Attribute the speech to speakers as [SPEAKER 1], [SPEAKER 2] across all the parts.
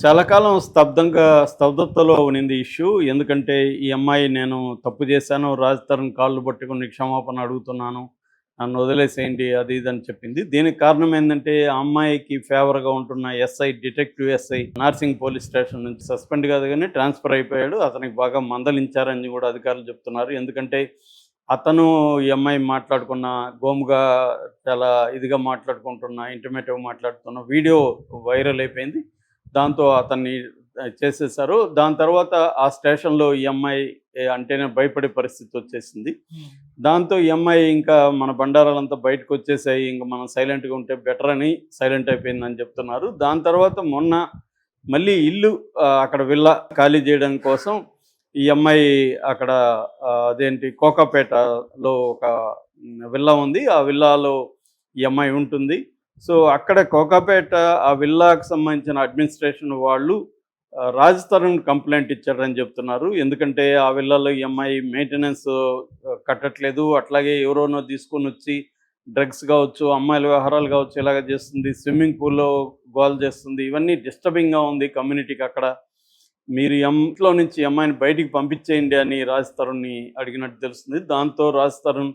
[SPEAKER 1] చాలా కాలం స్తబ్దతలో ఉన్నింది ఇష్యూ. ఎందుకంటే, ఈ అమ్మాయి నేను తప్పు చేశాను. రాజ్ తరుణ్ కాళ్ళు పట్టుకొని క్షమాపణ అడుగుతున్నాను. నన్ను వదిలేసేయండి అది ఇది అని చెప్పింది. దీనికి కారణం ఏందంటే, ఆ అమ్మాయికి ఫేవర్‌గా ఉంటున్న detective SI Narsing police station నుంచి సస్పెండ్ కాదు గానీ ట్రాన్స్‌ఫర్ అయిపోయాడు. అతనికి బాగా మందలించారని కూడా అధికారులు చెప్తున్నారు. ఎందుకంటే, అతను ఈ అమ్మాయి మాట్లాడుకున్న గోముగా చాలా ఇదిగా మాట్లాడుకుంటున్న, ఇంటిమేట్‌గా మాట్లాడుతున్న వీడియో వైరల్ అయిపోయింది. దాంతో అతన్ని చేసేశారు. దాని తర్వాత ఆ స్టేషన్‌లో ఈ అమ్మాయి అంటేనే భయపడే పరిస్థితొచ్చేసింది. దాంతో ఈ అమ్మాయి ఇంకా మన బండారాలంతా బయటకొచ్చేసాయి. ఇంక మనం సైలెంట్‌గా ఉంటే బెటర్ అని సైలెంట్ అయిపోయిందని చెప్తున్నారు. దాని తర్వాత మొన్న మళ్ళీ ఇల్లు అక్కడ విల్లా ఖాళీ చేయడం కోసం ఈ అమ్మాయి అక్కడ అదేంటి కోకాపేటలో ఒక విల్లా ఉంది. ఆ విల్లాలో ఈ అమ్మాయి ఉంటుంది. సో, అక్కడ కోకాపేట ఆ విల్లాకి సంబంధించిన అడ్మినిస్ట్రేషన్ వాళ్ళు రాజ్ తరుణ్ కంప్లెయింట్ ఇచ్చారని చెప్తున్నారు. ఎందుకంటే ఆ విల్లాలో ఈ అమ్మాయి మెయింటెనెన్స్ కట్టట్లేదు. అట్లాగే ఎవరోనో తీసుకొనొచ్చి డ్రగ్స్ కావచ్చు, అమ్మాయిల వ్యవహారాలు కావచ్చు ఇలాగ చేస్తుంది. స్విమ్మింగ్ పూల్‌లో గోల చేస్తుంది. ఇవన్నీ డిస్టర్బింగ్‌గా ఉంది కమ్యూనిటీకి అక్కడ. మీరు ఈ ఇంట్లో నుంచి ఈ అమ్మాయిని బయటికి పంపించేయండి అని రాజ్ తరుణ్‌ని అడిగినట్టు తెలుస్తుంది. దాంతో రాజ్ తరుణ్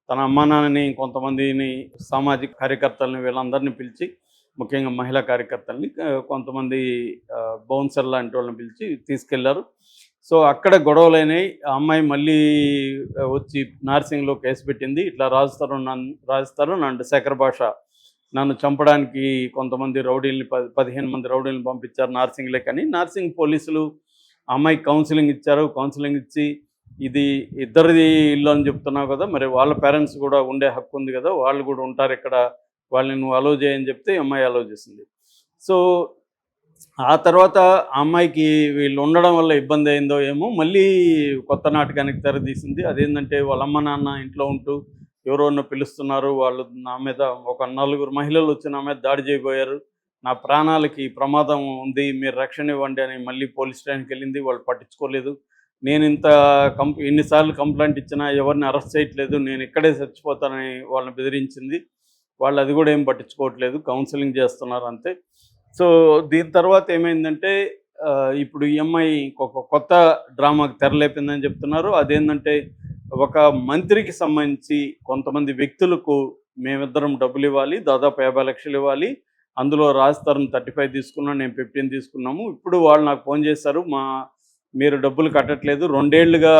[SPEAKER 1] తన అమ్మానాన్నని, కొంతమందిని సామాజిక కార్యకర్తలని వీళ్ళందరిని పిలిచి, ముఖ్యంగా మహిళా కార్యకర్తలని కొంతమంది బౌన్సర్ లాంటి వాళ్ళని పిలిచి తీసుకెళ్లారు. సో, అక్కడ గొడవలైనాయి. ఆ అమ్మాయి మళ్ళీ వచ్చి నార్సింగ్‌లో కేసు పెట్టింది. ఇట్లా రాజ్ తరుణ్ అండ్ శేఖర్ భాష నన్ను చంపడానికి కొంతమంది రౌడీలని 15 మంది రౌడీలని పంపించారు నార్సింగ్‌లోకని. నార్సింగ్ పోలీసులు ఆ అమ్మాయికి కౌన్సెలింగ్ ఇచ్చారు. కౌన్సెలింగ్ ఇచ్చి ఇది ఇద్దరిది ఇల్లు అని చెప్తున్నావు కదా! మరి వాళ్ళ పేరెంట్స్ కూడా ఉండే హక్కు ఉంది కదా! వాళ్ళు కూడా ఉంటారిక్కడ. వాళ్ళని నువ్వు అలౌ చేయని చెప్తే ఈ అమ్మాయి అలౌ చేసింది. సో, ఆ తర్వాత ఆ అమ్మాయికి వీళ్ళు ఉండడం వల్ల ఇబ్బంది అయిందో ఏమో మళ్ళీ కొత్త నాటకానికి తెరదీసింది. అదేంటంటే వాళ్ళ అమ్మ, నాన్న ఇంట్లో ఉంటూ ఎవరోనో పిలుస్తున్నారు. వాళ్ళు నా మీద ఒక నలుగురు మహిళలు వచ్చి నా మీద దాడి చేయబోయారు. నా ప్రాణాలకి ప్రమాదం ఉంది. మీరు రక్షణ ఇవ్వండి అని మళ్ళీ పోలీస్ స్టేషన్‌కెళ్ళింది. వాళ్ళు పట్టించుకోలేదు. నేనింత ఎన్ని సార్లు కంప్లెయింట్ ఇచ్చినా ఎవరిని అరెస్ట్ చేయట్లేదు. నేను ఇక్కడే చచ్చిపోతానని వాళ్ళని బెదిరించింది. వాళ్ళు అది కూడా ఏం పట్టించుకోవట్లేదు. కౌన్సెలింగ్ చేస్తున్నారు అంతే. సో, దీని తర్వాత ఏమైందంటే ఇప్పుడు ఈ అమ్మాయి ఇంకొక కొత్త డ్రామాకి తెరలేపిందని చెప్తున్నారు. అదేంటంటే ఒక మంత్రికి సంబంధించి కొంతమంది వ్యక్తులకు మేమిద్దరం డబ్బులివ్వాలి. దాదాపు 50,00,000 ఇవ్వాలి. అందులో రాజ్ తరుణ్ 35 తీసుకున్నాడు. నేను 15 తీసుకున్నాము. ఇప్పుడు వాళ్ళు నాకు ఫోన్ చేశారు. మీరు డబ్బులు కట్టట్లేదు. 2 ఏళ్లుగా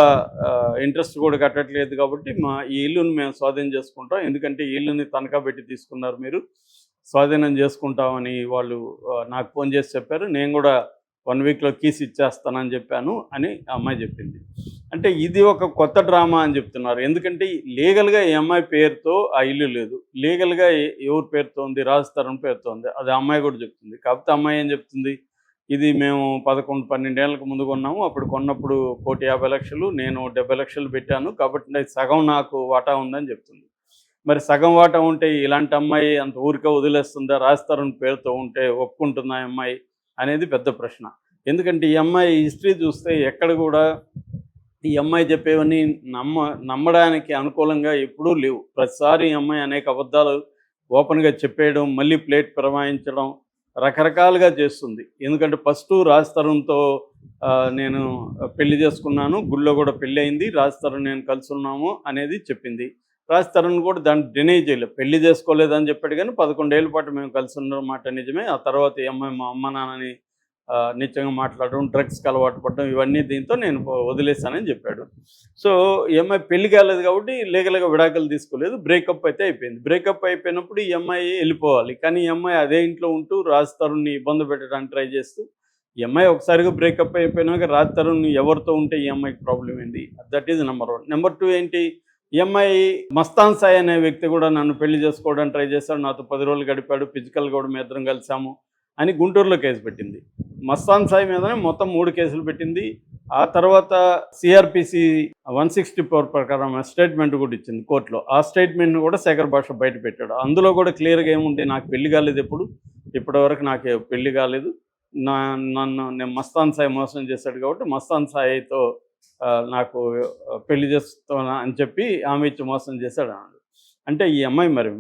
[SPEAKER 1] ఇంట్రెస్ట్ కూడా కట్టట్లేదు కాబట్టి ఈ ఇల్లుని మేము స్వాధీనం చేసుకుంటాం. ఎందుకంటే ఈ ఇల్లుని తనఖా పెట్టి తీసుకున్నారు మీరు. స్వాధీనం చేసుకుంటామని వాళ్ళు నాకు ఫోన్ చేసి చెప్పారు. నేను కూడా 1 వీక్‌లో కీస్ ఇచ్చేస్తానని చెప్పాను అని ఆ అమ్మాయి చెప్పింది. అంటే ఇది ఒక కొత్త డ్రామా అని చెప్తున్నారు. ఎందుకంటే లీగల్‌గా ఈ అమ్మాయి పేరుతో ఆ ఇల్లు లేదు. లీగల్‌గా ఎవరి పేరుతో ఉంది? రాజ్ తరుణ్ పేరుతో ఉంది. అది ఆ అమ్మాయి కూడా చెప్తుంది. కాకపోతే అమ్మాయి ఏం చెప్తుంది? ఇది మేము 11, 12 ఏళ్లకు ముందు కొన్నాము. అప్పుడు కొన్నప్పుడు 1,50,00,000 నేను 70,00,000 పెట్టాను. కాబట్టి సగం నాకు వాటా ఉందని చెప్తుంది. మరి సగం వాటా ఉంటే ఇలాంటి అమ్మాయి అంత ఊరికే వదిలేస్తుందా? రాజ్ తరుణ్ పేరుతో ఉంటే ఒప్పుకుంటుందా ఆ అమ్మాయి? అనేది పెద్ద ప్రశ్న. ఎందుకంటే ఈ అమ్మాయి హిస్టరీ చూస్తే ఎక్కడ కూడా ఈ అమ్మాయి చెప్పేవన్నీ నమ్మడానికి అనుకూలంగా ఎప్పుడూ లేవు. ప్రతిసారి ఈ అమ్మాయి అనేక అబద్ధాలు ఓపెన్‌గా చెప్పేయడం, మళ్ళీ ప్లేట్ ఫిరాయించడం రకరకాలుగా చేస్తుంది. ఎందుకంటే ఫస్టు రాజ్ తరుణ్‌తో నేను పెళ్లి చేసుకున్నాను. గుడిలో కూడా పెళ్లయింది. రాజ్ తరుణ్ నేను కలిసున్నాము అనేది చెప్పింది. రాజ్ తరుణ్ కూడా దాన్ని డినై చేయలేదు. పెళ్లి చేసుకోలేదని చెప్పాడు గానీ 11 ఏళ్ల పాటు మేము కలిసున్న మాట నిజమే. ఆ తర్వాత ఈ అమ్మాయి మా అమ్మ, నాన్నని నీచంగా మాట్లాడడం, డ్రగ్స్‌కి అలవాటు పడడం ఇవన్నీ దీంతో నేను వదిలేసానని చెప్పాడు. సో, ఈ అమ్మాయి పెళ్లి కాలేదు కాబట్టి లీగల్‌గా విడాకులు తీసుకోలేదు. బ్రేకప్ అయితే అయిపోయింది. బ్రేకప్ అయిపోయినప్పుడు ఈ అమ్మాయి ఎళ్ళిపోవాలి. కానీ ఈ అమ్మాయి అదే ఇంట్లో ఉంటూ రాజ్ తరుణ్‌ని ఇబ్బంది పెట్టడానికి ట్రై చేస్తూ ఈ అమ్మాయి ఒకసారిగా బ్రేకప్ అయిపోయినాక రాజ్ తరుణ్ ఎవరితో ఉంటే ఈ అమ్మాయికి ప్రాబ్లమ్ ఏంది? That is number 1. నంబర్ 2 ఏంటి? ఈ అమ్మాయి మస్తాన్ సాయి అనే వ్యక్తి కూడా నన్ను పెళ్లి చేసుకోవడానికి ట్రై చేశాడు. నాతో 10 రోజులు గడిపాడు. ఫిజికల్‌గా కూడా మేమిద్దరం కలిసాము అని గుంటూరులో కేసు పెట్టింది. మస్తాన్ సాయి మీదనే మొత్తం 3 కేసులు పెట్టింది. ఆ తర్వాత సీఆర్‌పీసీ 164 ప్రకారం స్టేట్మెంట్ కూడా ఇచ్చింది కోర్టులో. ఆ స్టేట్మెంట్‌ని కూడా శేఖర్ భాష బయట పెట్టాడు. అందులో కూడా క్లియర్‌గా ఏముంది? నాకు పెళ్లి కాలేదు ఇప్పటివరకు నాకు పెళ్లి కాలేదు. నేను మస్తాన్ సాయి మోసం చేశాడు కాబట్టి మస్తాన్ సాయితో నాకు పెళ్లి చేస్తున్నా అని చెప్పి ఆమె ఇచ్చి మోసం చేశాడు అన్నాడు. అంటే ఈ అమ్మాయి మరి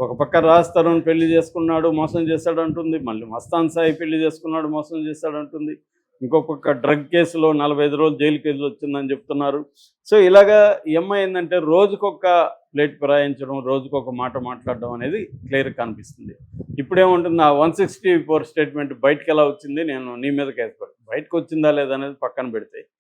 [SPEAKER 1] ఒక పక్క రాజ్ తరుణ్ పెళ్లి చేసుకున్నాడు మోసం చేశాడు అంటుంది, మళ్ళీ మస్తాన్ సాయి పెళ్లి చేసుకున్నాడు మోసం చేశాడు అంటుంది, ఇంకో పక్క డ్రగ్ కేసులో 45 రోజులు జైలు కేసులు వచ్చిందని చెప్తున్నారు. సో ఇలాగా ఈ అమ్మాయి ఏంటంటే రోజుకొక ప్లేట్ ఫిరాయించడం, రోజుకొక మాట మాట్లాడడం అనేది క్లియర్గా కనిపిస్తుంది. ఇప్పుడేముంటుంది, ఆ 164 స్టేట్మెంట్ బయటకు ఎలా వచ్చింది, నేను నీ మీద కేసు పెడతాను, బయటకు వచ్చిందా లేదా అనేది పక్కన పెడితే